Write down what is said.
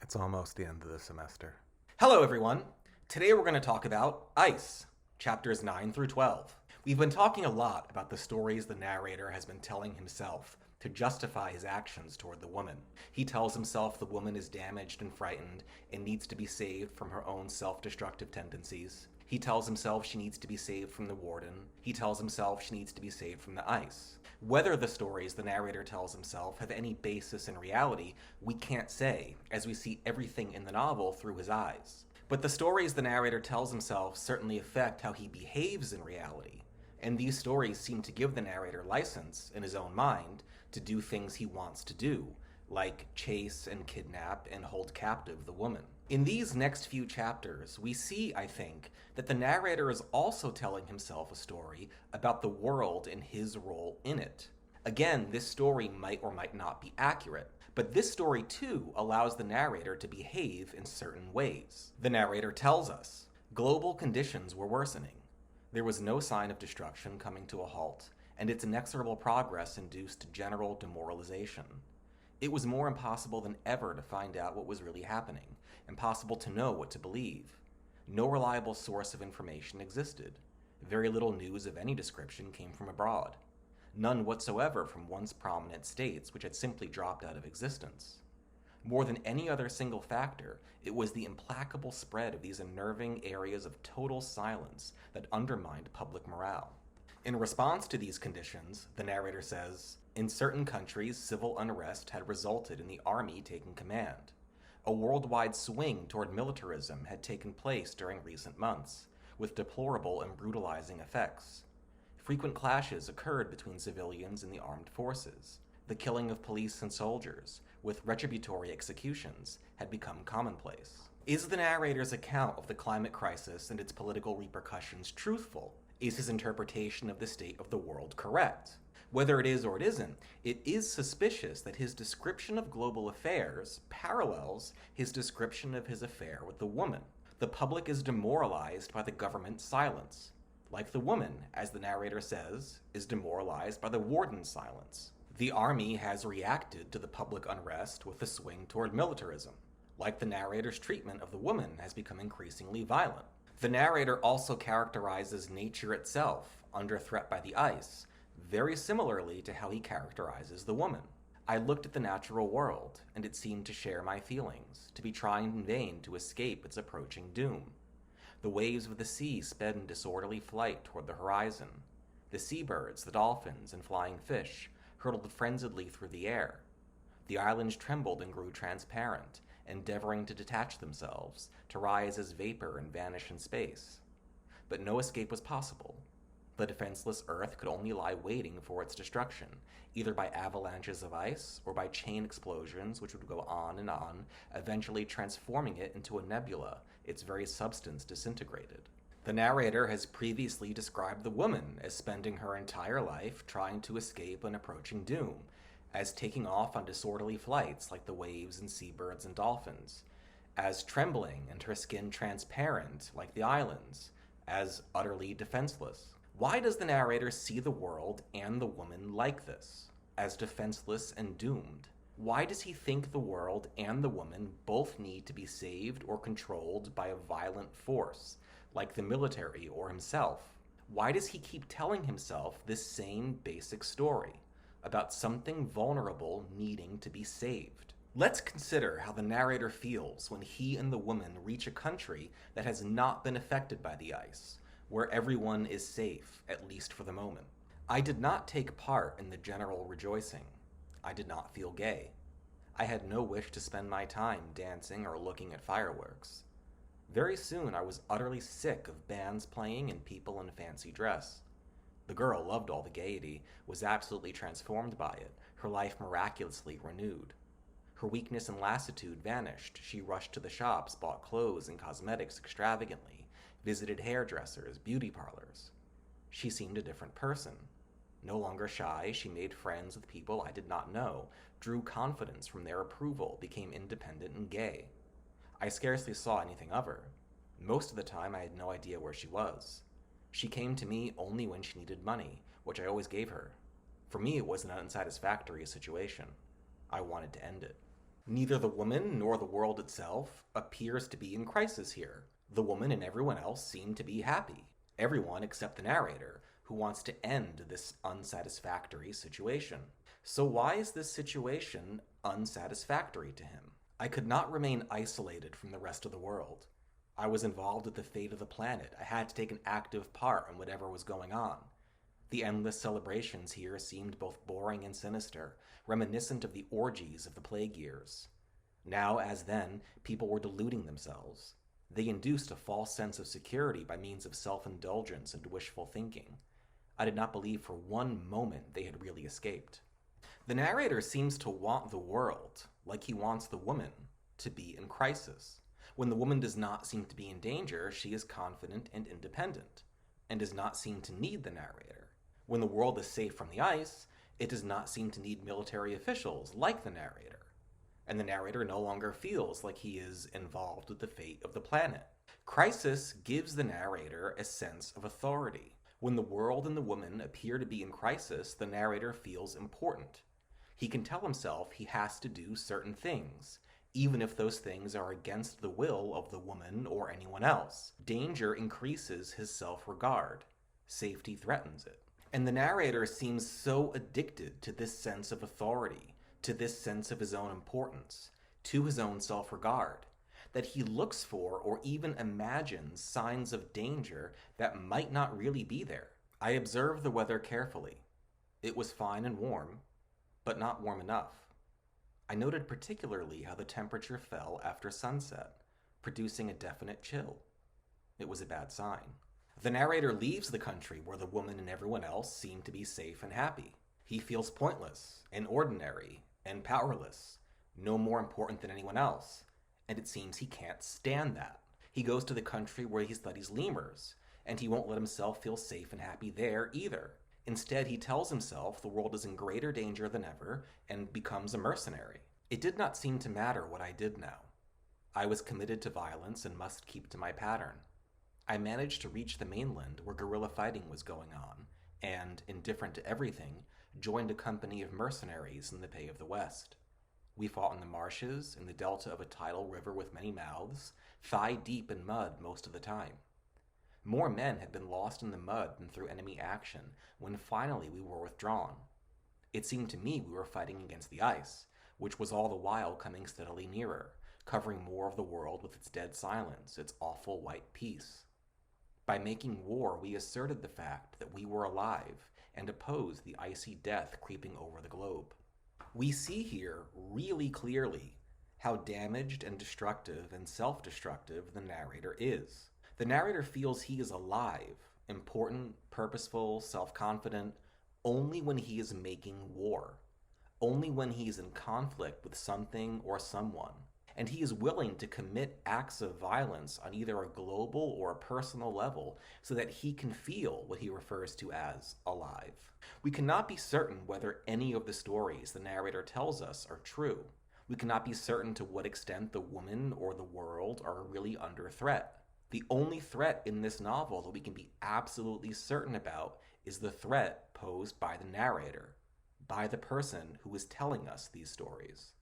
It's almost the end of the semester. Hello, everyone. Today we're going to talk about Ice, chapters 9 through 12. We've been talking a lot about the stories the narrator has been telling himself to justify his actions toward the woman. He tells himself the woman is damaged and frightened and needs to be saved from her own self-destructive tendencies. He tells himself she needs to be saved from the warden. He tells himself she needs to be saved from the ice. Whether the stories the narrator tells himself have any basis in reality, we can't say, as we see everything in the novel through his eyes. But the stories the narrator tells himself certainly affect how he behaves in reality, and these stories seem to give the narrator license, in his own mind, to do things he wants to do, like chase and kidnap and hold captive the woman. In these next few chapters, we see, I think, that the narrator is also telling himself a story about the world and his role in it. Again, this story might or might not be accurate, but this story too allows the narrator to behave in certain ways. The narrator tells us global conditions were worsening. There was no sign of destruction coming to a halt, and its inexorable progress induced general demoralization. It was more impossible than ever to find out what was really happening, impossible to know what to believe. No reliable source of information existed. Very little news of any description came from abroad. None whatsoever from once prominent states which had simply dropped out of existence. More than any other single factor, it was the implacable spread of these unnerving areas of total silence that undermined public morale. In response to these conditions, the narrator says, in certain countries, civil unrest had resulted in the army taking command. A worldwide swing toward militarism had taken place during recent months, with deplorable and brutalizing effects. Frequent clashes occurred between civilians and the armed forces. The killing of police and soldiers, with retributory executions, had become commonplace. Is the narrator's account of the climate crisis and its political repercussions truthful? Is his interpretation of the state of the world correct? Whether it is or it isn't, it is suspicious that his description of global affairs parallels his description of his affair with the woman. The public is demoralized by the government's silence, like the woman, as the narrator says, is demoralized by the warden's silence. The army has reacted to the public unrest with a swing toward militarism, like the narrator's treatment of the woman has become increasingly violent. The narrator also characterizes nature itself, under threat by the ice, very similarly to how he characterizes the woman. I looked at the natural world, and it seemed to share my feelings, to be trying in vain to escape its approaching doom. The waves of the sea sped in disorderly flight toward the horizon. The seabirds, the dolphins, and flying fish hurtled frenziedly through the air. The islands trembled and grew transparent, endeavoring to detach themselves, to rise as vapor and vanish in space. But no escape was possible. The defenseless Earth could only lie waiting for its destruction, either by avalanches of ice or by chain explosions which would go on and on, eventually transforming it into a nebula, its very substance disintegrated. The narrator has previously described the woman as spending her entire life trying to escape an approaching doom, as taking off on disorderly flights like the waves and seabirds and dolphins, as trembling and her skin transparent like the islands, as utterly defenseless. Why does the narrator see the world and the woman like this, as defenseless and doomed? Why does he think the world and the woman both need to be saved or controlled by a violent force, like the military or himself? Why does he keep telling himself this same basic story about something vulnerable needing to be saved? Let's consider how the narrator feels when he and the woman reach a country that has not been affected by the ice, where everyone is safe, at least for the moment. I did not take part in the general rejoicing. I did not feel gay. I had no wish to spend my time dancing or looking at fireworks. Very soon I was utterly sick of bands playing and people in fancy dress. The girl loved all the gaiety, was absolutely transformed by it, her life miraculously renewed. Her weakness and lassitude vanished. She rushed to the shops, bought clothes and cosmetics extravagantly, visited hairdressers, beauty parlors. She seemed a different person. No longer shy, she made friends with people I did not know, drew confidence from their approval, became independent and gay. I scarcely saw anything of her. Most of the time I had no idea where she was. She came to me only when she needed money, which I always gave her. For me, it was an unsatisfactory situation. I wanted to end it. Neither the woman nor the world itself appears to be in crisis here. The woman and everyone else seem to be happy. Everyone except the narrator, who wants to end this unsatisfactory situation. So why is this situation unsatisfactory to him? I could not remain isolated from the rest of the world. I was involved with the fate of the planet. I had to take an active part in whatever was going on. The endless celebrations here seemed both boring and sinister, reminiscent of the orgies of the plague years. Now, as then, people were deluding themselves. They induced a false sense of security by means of self-indulgence and wishful thinking. I did not believe for one moment they had really escaped. The narrator seems to want the world, like he wants the woman, to be in crisis. When the woman does not seem to be in danger, she is confident and independent, and does not seem to need the narrator. When the world is safe from the ice, it does not seem to need military officials like the narrator. And the narrator no longer feels like he is involved with the fate of the planet. Crisis gives the narrator a sense of authority. When the world and the woman appear to be in crisis, the narrator feels important. He can tell himself he has to do certain things, even if those things are against the will of the woman or anyone else. Danger increases his self-regard. Safety threatens it. And the narrator seems so addicted to this sense of authority, to this sense of his own importance, to his own self-regard, that he looks for or even imagines signs of danger that might not really be there. I observed the weather carefully. It was fine and warm, but not warm enough. I noted particularly how the temperature fell after sunset, producing a definite chill. It was a bad sign. The narrator leaves the country where the woman and everyone else seem to be safe and happy. He feels pointless and ordinary and powerless, no more important than anyone else, and it seems he can't stand that. He goes to the country where he studies lemurs, and he won't let himself feel safe and happy there either. Instead, he tells himself the world is in greater danger than ever and becomes a mercenary. It did not seem to matter what I did now. I was committed to violence and must keep to my pattern. I managed to reach the mainland where guerrilla fighting was going on, and, indifferent to everything, joined a company of mercenaries in the pay of the West. We fought in the marshes, in the delta of a tidal river with many mouths, thigh-deep in mud most of the time. More men had been lost in the mud than through enemy action when finally we were withdrawn. It seemed to me we were fighting against the ice, which was all the while coming steadily nearer, covering more of the world with its dead silence, its awful white peace. By making war, we asserted the fact that we were alive and opposed the icy death creeping over the globe. We see here really clearly how damaged and destructive and self-destructive the narrator is. The narrator feels he is alive, important, purposeful, self-confident, only when he is making war, only when he is in conflict with something or someone, and he is willing to commit acts of violence on either a global or a personal level so that he can feel what he refers to as alive. We cannot be certain whether any of the stories the narrator tells us are true. We cannot be certain to what extent the woman or the world are really under threat. The only threat in this novel that we can be absolutely certain about is the threat posed by the narrator, by the person who is telling us these stories.